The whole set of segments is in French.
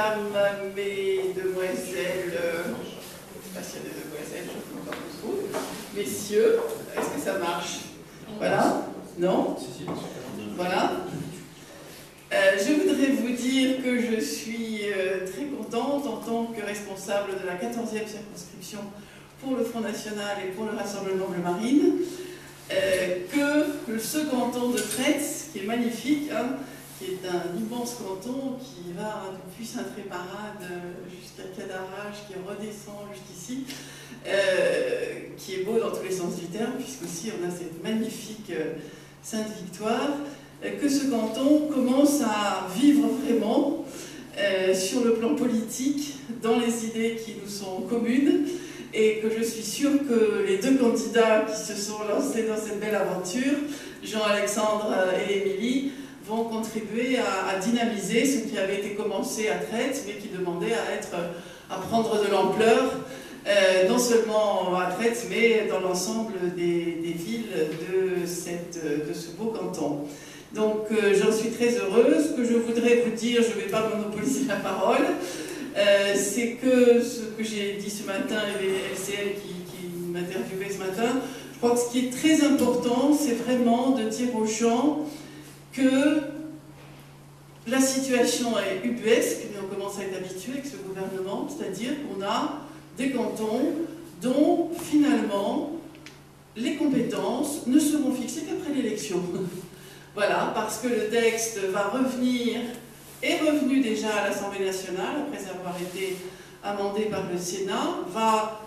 mesdames, mesdemoiselles, je ne sais pas s'il y a des demoiselles, je ne sais pas trop, messieurs, est-ce que ça marche? Voilà? Non? Voilà. Je voudrais vous dire que je suis très contente en tant que responsable de la 14e circonscription pour le Front National et pour le Rassemblement Bleu Marine, que ce canton de Tretz, qui est magnifique, hein, qui est un immense canton qui va depuis Saint-Tréparade jusqu'à Cadarache, qui redescend jusqu'ici, qui est beau dans tous les sens du terme, puisqu'aussi on a cette magnifique Sainte-Victoire, que ce canton commence à vivre vraiment sur le plan politique, dans les idées qui nous sont communes, et que je suis sûre que les deux candidats qui se sont lancés dans cette belle aventure, Jean-Alexandre et Émilie, vont contribuer à dynamiser ce qui avait été commencé à Tretz, mais qui demandait à prendre de l'ampleur, non seulement à Tretz, mais dans l'ensemble des villes de ce beau canton. Donc j'en suis très heureuse. Ce que je voudrais vous dire, je ne vais pas monopoliser la parole, c'est que ce que j'ai dit ce matin, et c'est elle qui m'interviewait ce matin, je crois que ce qui est très important, c'est vraiment de dire aux gens que la situation est ubuesque, mais on commence à être habitué avec ce gouvernement, c'est-à-dire qu'on a des cantons dont finalement les compétences ne seront fixées qu'après l'élection. Voilà, parce que le texte va revenir, est revenu déjà à l'Assemblée nationale, après avoir été amendé par le Sénat, va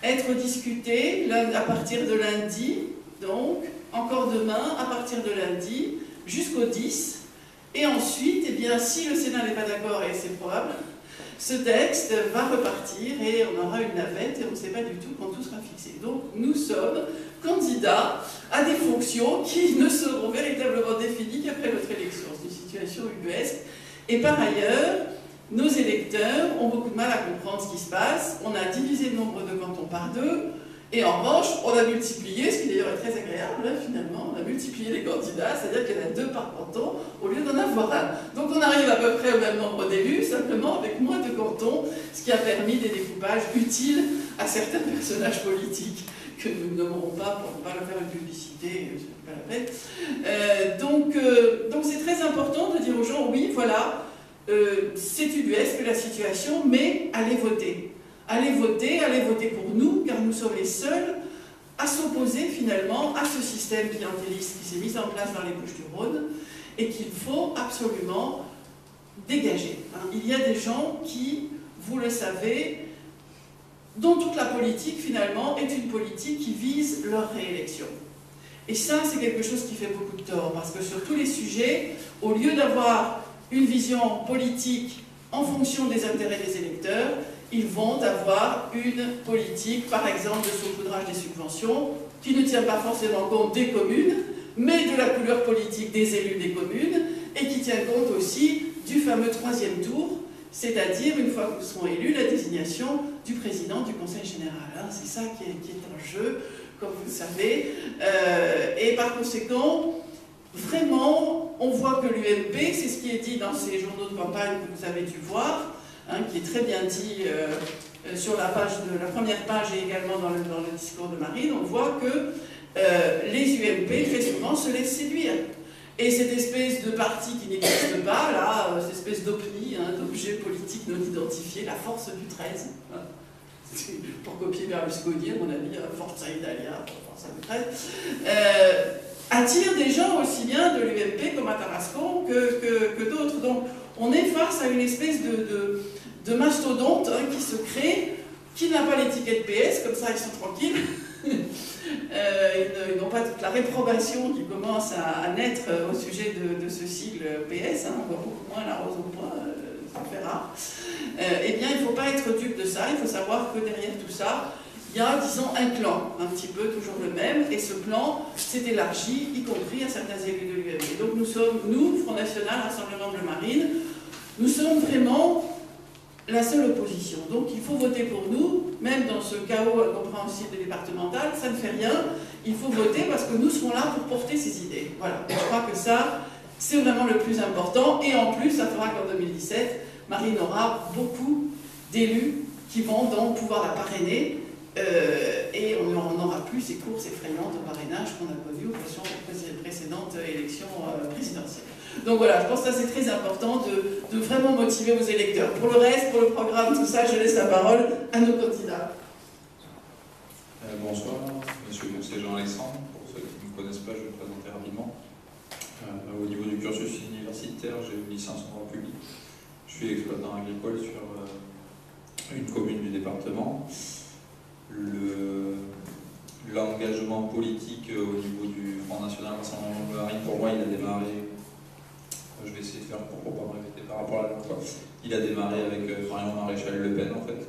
être discuté à partir de lundi, donc encore demain, à partir de lundi, jusqu'au 10, et ensuite, eh bien, si le Sénat n'est pas d'accord, et c'est probable, ce texte va repartir et on aura une navette et on ne sait pas du tout quand tout sera fixé. Donc nous sommes candidats à des fonctions qui ne seront véritablement définies qu'après notre élection. C'est une situation ubuesque. Et par ailleurs, nos électeurs ont beaucoup de mal à comprendre ce qui se passe. On a divisé le nombre de cantons par deux. Et en revanche, on a multiplié, ce qui d'ailleurs est très agréable, hein, finalement, on a multiplié les candidats, c'est-à-dire qu'il y en a 2 par canton au lieu d'en avoir un. Donc on arrive à peu près au même nombre d'élus, simplement avec moins de cantons, ce qui a permis des découpages utiles à certains personnages politiques que nous ne nommerons pas pour ne pas leur faire une publicité, ce n'est pas la peine. Donc c'est très important de dire aux gens, oui, voilà, c'est ubuesque la situation, mais allez voter. Allez voter pour nous, car nous sommes les seuls à s'opposer finalement à ce système clientéliste qui s'est mis en place dans les Bouches-du-Rhône et qu'il faut absolument dégager. Il y a des gens qui, vous le savez, dont toute la politique finalement est une politique qui vise leur réélection. Et ça, c'est quelque chose qui fait beaucoup de tort, parce que sur tous les sujets, au lieu d'avoir une vision politique en fonction des intérêts des électeurs, ils vont avoir une politique, par exemple, de saupoudrage des subventions, qui ne tient pas forcément compte des communes, mais de la couleur politique des élus des communes, et qui tient compte aussi du fameux 3e tour, c'est-à-dire, une fois qu'ils seront élus, la désignation du président du Conseil général. C'est ça qui est en jeu, comme vous le savez. Et par conséquent, vraiment, on voit que l'UMP, c'est ce qui est dit dans ces journaux de campagne que vous avez dû voir, qui est très bien dit sur la première page et également dans le discours de Marine, on voit que les UMP, très souvent, se laissent séduire. Et cette espèce de parti qui n'existe pas, là, cette espèce d'OPNI, d'objet politique non identifié, la force du 13, pour copier Berlusconi, à mon avis, Forza Italia, Forza du 13, attire des gens aussi bien de l'UMP comme à Tarascon que d'autres. Donc on est face à une espèce de mastodonte qui se crée, qui n'a pas l'étiquette PS, comme ça ils sont tranquilles. Ils n'ont pas toute la réprobation qui commence à naître au sujet de ce sigle PS, on voit beaucoup moins la rose au point, ça fait rare. Eh bien, il ne faut pas être dupe de ça, il faut savoir que derrière tout ça, il y a, disons, un clan, un petit peu toujours le même, et ce clan s'est élargi, y compris à certains élus de l'UMP. Donc nous, Front National, Rassemblement Bleu Marine, nous sommes vraiment la seule opposition. Donc il faut voter pour nous, même dans ce chaos incompréhensible départemental, ça ne fait rien, il faut voter parce que nous serons là pour porter ces idées. Voilà, et je crois que ça, c'est vraiment le plus important, et en plus, ça fera qu'en 2017, Marine aura beaucoup d'élus qui vont donc pouvoir la parrainer et on n'aura plus ces courses effrayantes de parrainage qu'on a connues aux précédentes élections présidentielles. Donc voilà, je pense que ça c'est très important de vraiment motiver vos électeurs. Pour le reste, pour le programme, tout ça, je laisse la parole à nos candidats. Bonsoir, monsieur conseiller Jean-Alexandre. Pour ceux qui ne me connaissent pas, je vais me présenter rapidement. Au niveau du cursus universitaire, j'ai une licence en droit public. Je suis exploitant agricole sur une commune du département. L'engagement politique au niveau du Front National Rassemblement de Marine, pour moi, il a démarré, je vais essayer de faire pour pas me répéter par rapport à la dernière fois, il a démarré avec Marion Maréchal Le Pen en fait,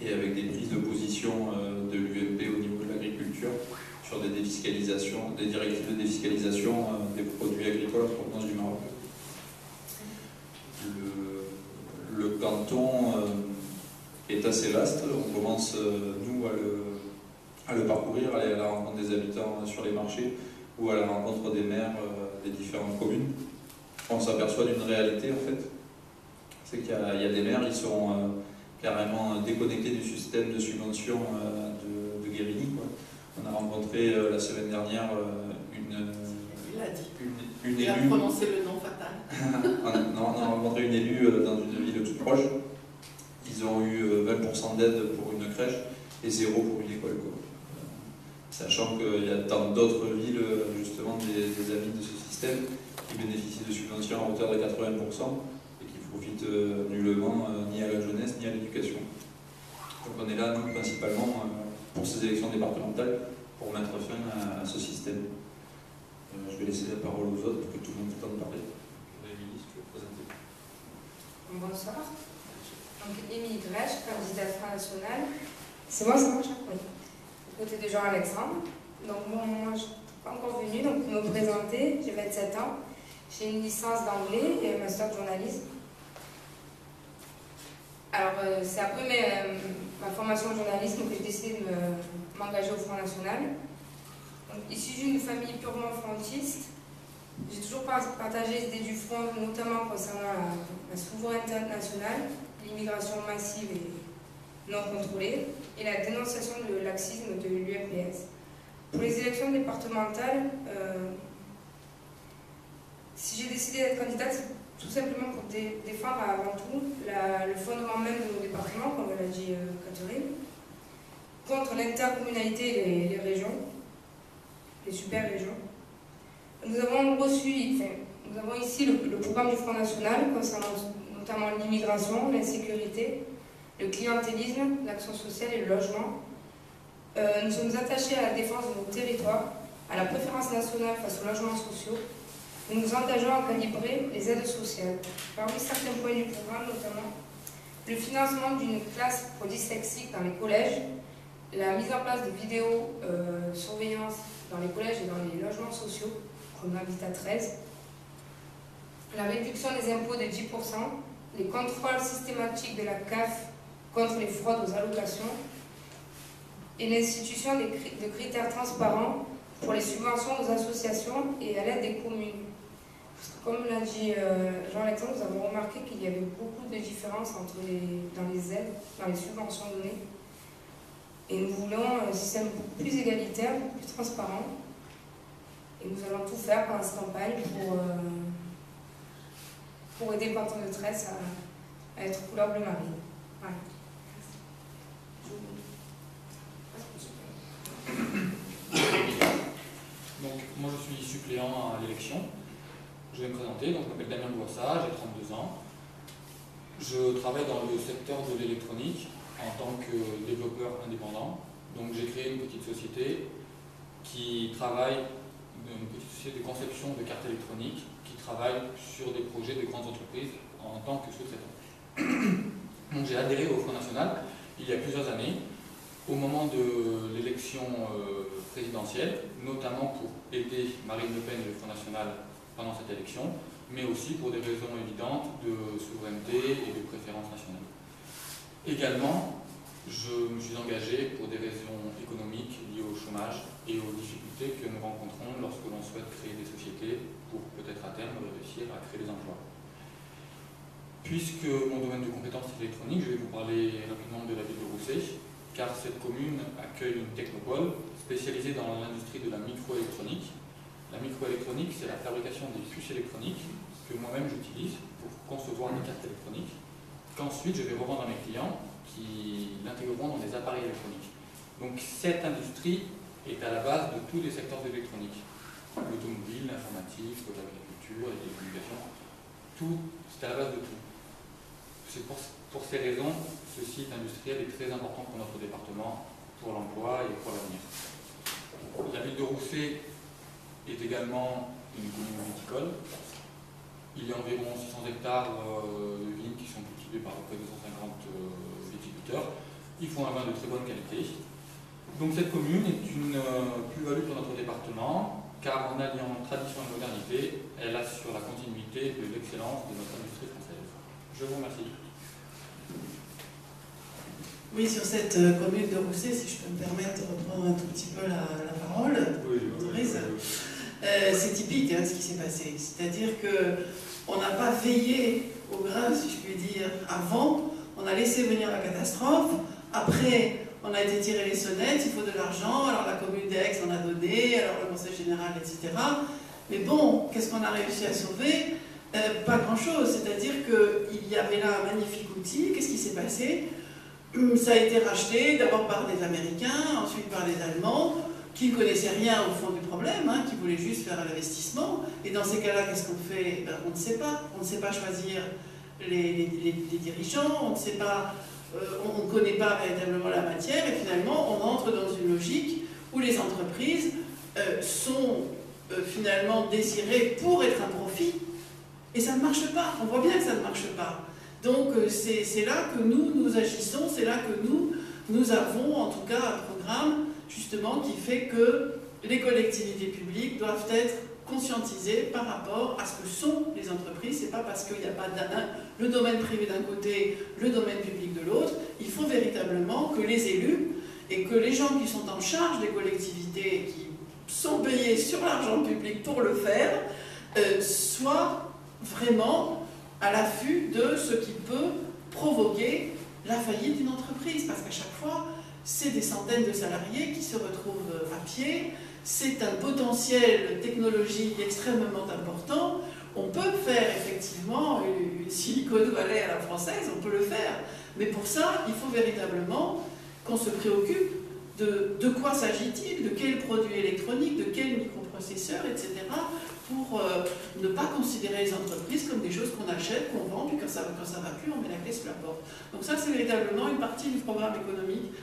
et avec des prises de position de l'UMP au niveau de l'agriculture sur des défiscalisations, des directives de défiscalisation des produits agricoles en provenance du Maroc. Le canton est assez vaste, on commence nous à le parcourir, aller à la rencontre des habitants sur les marchés ou à la rencontre des maires des différentes communes. On s'aperçoit d'une réalité en fait, c'est qu'il y a des maires qui sont carrément déconnectés du système de subvention de Guérini, quoi. On a rencontré la semaine dernière une élue. Il a prononcé le nom fatal. Non, on a rencontré une élue dans une ville toute proche. Ils ont eu 20% d'aide pour une crèche et 0 pour une école, quoi. Sachant qu'il y a dans d'autres villes, justement, des amis de ce système qui bénéficient de subventions à hauteur de 80% et qui profitent nullement ni à la jeunesse ni à l'éducation. Donc on est là, nous, principalement, pour ces élections départementales, pour mettre fin à ce système. Je vais laisser la parole aux autres pour que tout le monde ait le temps de parler. Émilie, si tu veux te présenter. Bonsoir. Donc, Émilie Grèche, candidate Front National. C'est moi, ça marche? Oui. Aux côtés de Jean-Alexandre. Donc, moi, je ne suis pas encore venue, donc pour me présenter, j'ai 27 ans. J'ai une licence d'anglais et un master de journalisme. Alors, c'est après ma formation de journalisme que j'ai décidé de m'engager au Front National. Donc, issue d'une famille purement frontiste, j'ai toujours partagé les idées du Front, notamment concernant la souveraineté nationale, l'immigration massive et non contrôlée, et la dénonciation de laxisme de l'UMPS. Pour les élections départementales, si j'ai décidé d'être candidate, c'est tout simplement pour défendre avant tout le fondement même de nos départements, comme l'a dit Catherine, contre l'intercommunalité et les régions, les super régions. Nous avons ici le programme du Front National concernant notamment l'immigration, l'insécurité, le clientélisme, l'action sociale et le logement. Nous sommes attachés à la défense de nos territoires, à la préférence nationale face aux logements sociaux. Nous nous engageons à calibrer les aides sociales. Parmi certains points du programme, notamment le financement d'une classe pour dyslexiques dans les collèges, la mise en place de vidéosurveillance dans les collèges et dans les logements sociaux, comme l'habitat 13, la réduction des impôts de 10%, les contrôles systématiques de la CAF contre les fraudes aux allocations et l'institution de critères transparents pour les subventions aux associations et à l'aide des communes. Comme l'a dit Jean-Alexandre, nous avons remarqué qu'il y avait beaucoup de différences dans les aides, dans les subventions données. Et nous voulons un système beaucoup plus égalitaire, beaucoup plus transparent. Et nous allons tout faire pendant cette campagne pour aider le canton de Tresse à être couleur bleu marine. Voilà. Donc, moi je suis suppléant à l'élection. Je vais me présenter, donc je m'appelle Damien Boissat, j'ai 32 ans. Je travaille dans le secteur de l'électronique en tant que développeur indépendant. Donc j'ai créé une petite société qui travaille, une petite société de conception de cartes électroniques, qui travaille sur des projets de grandes entreprises en tant que sous-traitant. Donc j'ai adhéré au Front National il y a plusieurs années, au moment de l'élection présidentielle, notamment pour aider Marine Le Pen et le Front National pendant cette élection, mais aussi pour des raisons évidentes de souveraineté et de préférence nationale. Également, je me suis engagé pour des raisons économiques liées au chômage et aux difficultés que nous rencontrons lorsque l'on souhaite créer des sociétés pour peut-être à terme réussir à créer des emplois. Puisque mon domaine de compétence est l'électronique, je vais vous parler rapidement de la ville de Roussé, car cette commune accueille une technopole spécialisée dans l'industrie de la microélectronique. La microélectronique, c'est la fabrication des puces électroniques que moi-même j'utilise pour concevoir des cartes électroniques, qu'ensuite je vais revendre à mes clients qui l'intégreront dans des appareils électroniques. Donc cette industrie est à la base de tous les secteurs de l'électronique. L'automobile, l'informatique, l'agriculture, les télécommunications, tout, c'est à la base de tout. C'est pour ces raisons, ce site industriel est très important pour notre département, pour l'emploi et pour l'avenir. La ville de Roussé est également une commune viticole. Il y a environ 600 hectares de vignes qui sont cultivés par à peu près 250 viticulteurs. Ils font un vin de très bonne qualité. Donc cette commune est une plus-value pour notre département, car en alliant tradition et modernité, elle assure la continuité de l'excellence de notre industrie française. Je vous remercie. Oui, sur cette commune de Roussé, si je peux me permettre de reprendre un tout petit peu la parole, c'est typique ce qui s'est passé. C'est-à-dire qu'on n'a pas veillé au grain, si je puis dire, avant, on a laissé venir la catastrophe, après on a été tiré les sonnettes, il faut de l'argent, alors la commune d'Aix en a donné, alors le conseil général, etc. Mais bon, qu'est-ce qu'on a réussi à sauver? Pas grand-chose, c'est-à-dire qu'il y avait là un magnifique outil, qu'est-ce qui s'est passé? Ça a été racheté d'abord par des Américains, ensuite par les Allemands, qui ne connaissaient rien au fond du problème, qui voulaient juste faire un investissement. Et dans ces cas-là, qu'est-ce qu'on fait? On ne sait pas. On ne sait pas choisir les dirigeants, on ne sait pas, on ne connaît pas véritablement la matière, et finalement, on entre dans une logique où les entreprises sont finalement désirées pour être un profit, et ça ne marche pas. On voit bien que ça ne marche pas. Donc c'est là que nous agissons, c'est là que nous avons en tout cas un programme justement qui fait que les collectivités publiques doivent être conscientisées par rapport à ce que sont les entreprises. C'est pas parce qu'il n'y a pas le domaine privé d'un côté, le domaine public de l'autre. Il faut véritablement que les élus et que les gens qui sont en charge des collectivités, qui sont payés sur l'argent public pour le faire, soient vraiment à l'affût de ce qui peut provoquer la faillite d'une entreprise. Parce qu'à chaque fois, c'est des centaines de salariés qui se retrouvent à pied, c'est un potentiel technologique extrêmement important. On peut faire effectivement une Silicon Valley à la française, on peut le faire. Mais pour ça, il faut véritablement qu'on se préoccupe de quoi s'agit-il, de quels produits électroniques, de quels microprocesseurs, etc., pour ne pas considérer les entreprises comme des choses qu'on achète, qu'on vend, puis quand ça va plus, on met la clé sous la porte. Donc ça, c'est véritablement une partie du programme économique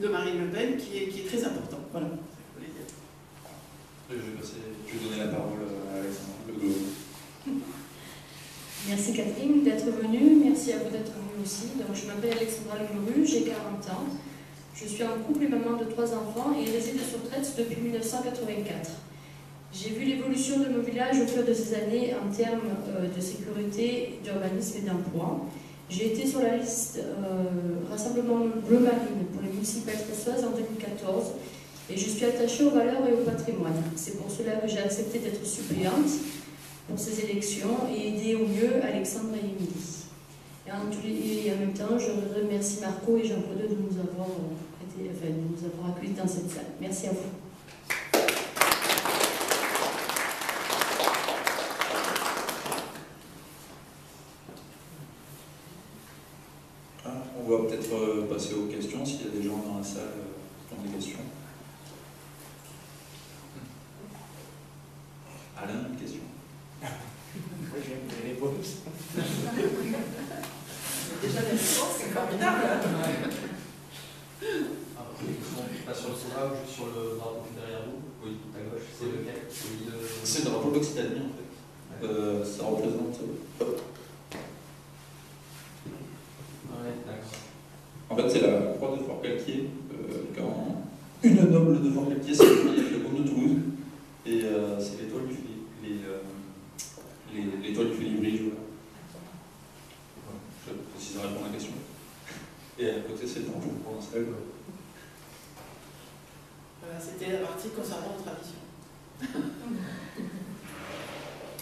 de Marine Le Pen qui est très important. Voilà. Je vais donner la parole à Alexandra Legault. Merci Catherine d'être venue, merci à vous d'être venue aussi. Donc, je m'appelle Alexandra Legault, j'ai 40 ans. Je suis en couple et maman de 3 enfants et réside sur Tretz depuis 1984. J'ai vu l'évolution de mon village au fil de ces années en termes de sécurité, d'urbanisme et d'emploi. J'ai été sur la liste Rassemblement Bleu Marine pour les municipales tressoises en 2014 et je suis attachée aux valeurs et au patrimoine. C'est pour cela que j'ai accepté d'être suppléante pour ces élections et aider au mieux Alexandre et Émilie. Et en même temps, je remercie Marco et Jean-Claude de nous avoir accueillis dans cette salle. Merci à vous. On va peut-être passer aux questions, s'il y a des gens dans la salle qui ont des questions. Alain, une question? Moi, j'aime les réponses. Déjà des réponses, c'est formidable. Pas sur le soda ou juste sur le drapeau derrière vous? Oui, tout à gauche. C'est lequel? C'est le drapeau d'Occitanie, en fait. Ça représente... En fait, c'est la croix de Fort-Calquier. Quand une noble de Fort-Calquier s'est mariée avec le comte de Toulouse. Et c'est l'étoile du Félibrige. Voilà. Je préciserai pour la question. Et à côté, c'est le drapeau provençal. Voilà, c'était la partie concernant nos traditions.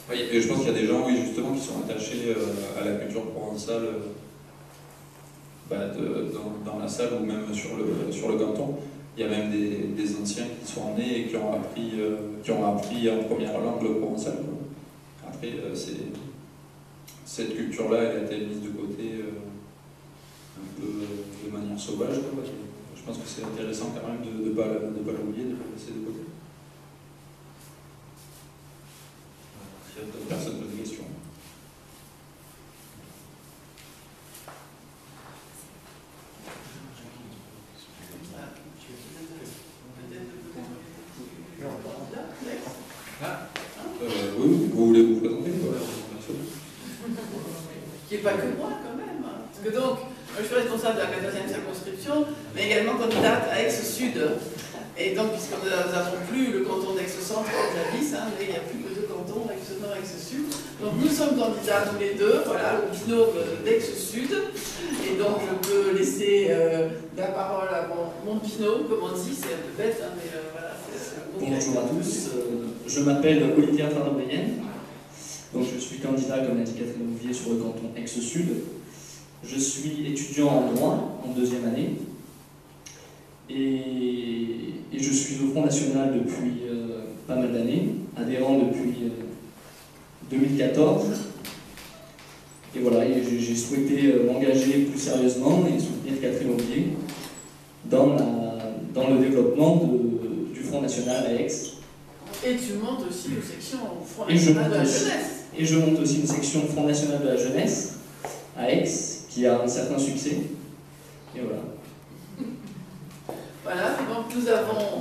Oui, et je pense qu'il y a des gens, oui, justement, qui sont attachés à la culture provençale dans la salle ou même sur le canton. Il y a même des anciens qui sont nés et qui ont appris en première langue le provençal. Après, cette culture-là, elle a été mise de côté un peu de manière sauvage. Je pense que c'est intéressant quand même de ne pas l'oublier, de le laisser de côté. S'il y a d'autres personnes qui ont des questions. Oui, vous voulez vous présenter Qui n'est pas que moi quand même. Parce que donc, je suis responsable de la 14e circonscription, mais également candidate à Aix-Sud. Et donc, puisque nous n'avons plus le canton d'Aix-Centre comme jadis, mais il n'y a plus que deux cantons, Aix-Nord et Aix-Sud. Donc nous sommes candidats tous les deux, voilà, au binôme d'Aix-Sud. Et donc je peux laisser la parole à mon binôme, comme on dit, c'est un peu bête, mais voilà. Bonjour à tous, je m'appelle Olivier Farabreyen. Donc je suis candidat, comme l'a dit Catherine Bouvier, sur le canton Aix-Sud. Je suis étudiant en droit, en 2e année. Et je suis au Front National depuis pas mal d'années, adhérent depuis 2014. Et voilà, j'ai souhaité m'engager plus sérieusement et soutenir Catherine Bouvier dans le développement du Front National à Aix. Et tu montes aussi une section au Front National de la Jeunesse. Et je monte aussi une section Front National de la Jeunesse à Aix, qui a un certain succès. Et voilà. Voilà, donc nous avons...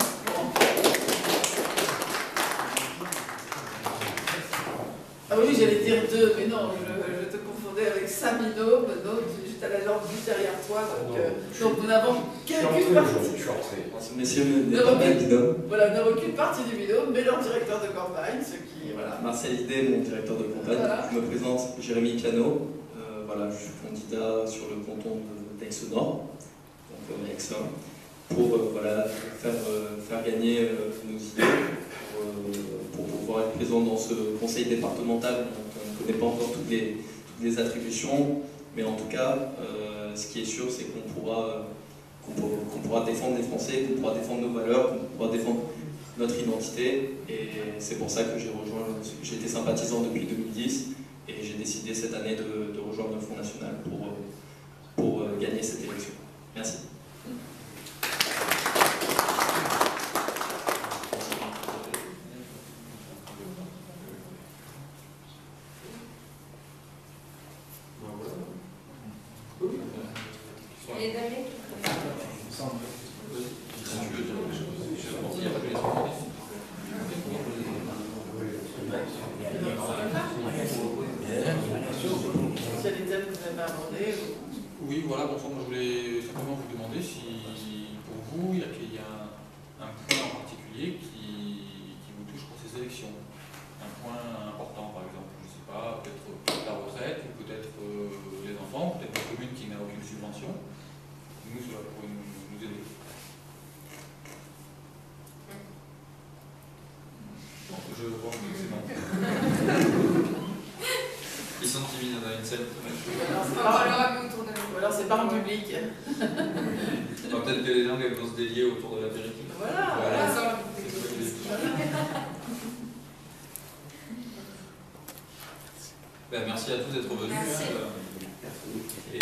Ah oui, j'allais dire deux, mais non, je te confondais avec Samino, juste à la jambe juste derrière toi. Donc nous n'avons qu'une partie. Messieurs, voilà, nous n'avons qu'une partie du binôme, mais leur directeur de campagne, ce qui... Voilà. Marcel Idé, mon directeur de campagne. Voilà. Je me présente, Jérémy Piano. Voilà, je suis candidat sur le canton d'Aix-Nord, donc Aix-1, pour voilà, faire gagner nos idées, pour pouvoir être présent dans ce conseil départemental. Donc, on ne connaît pas encore toutes les attributions, mais en tout cas, ce qui est sûr, c'est qu'on pourra défendre les Français, qu'on pourra défendre nos valeurs, qu'on pourra défendre notre identité. Et c'est pour ça que j'ai été sympathisant depuis 2010 et j'ai décidé cette année de rejoindre le Front National pour gagner cette élection. Merci. Oui, voilà, bonsoir. Moi, je voulais simplement vous demander si, pour vous, il y a un point en particulier qui vous touche pour ces élections. Un point important, par exemple, je ne sais pas, peut-être la retraite, ou peut-être les enfants, peut-être une commune qui n'a aucune subvention. Nous, cela pourrait nous aider. Bon, je vois que c'est non. Ils sont timides, on a une scène. Ou alors c'est pas en public. Peut-être que les langues elles vont se délier autour de l'apéritif. Voilà. Ben, merci à tous d'être venus. Merci. Et,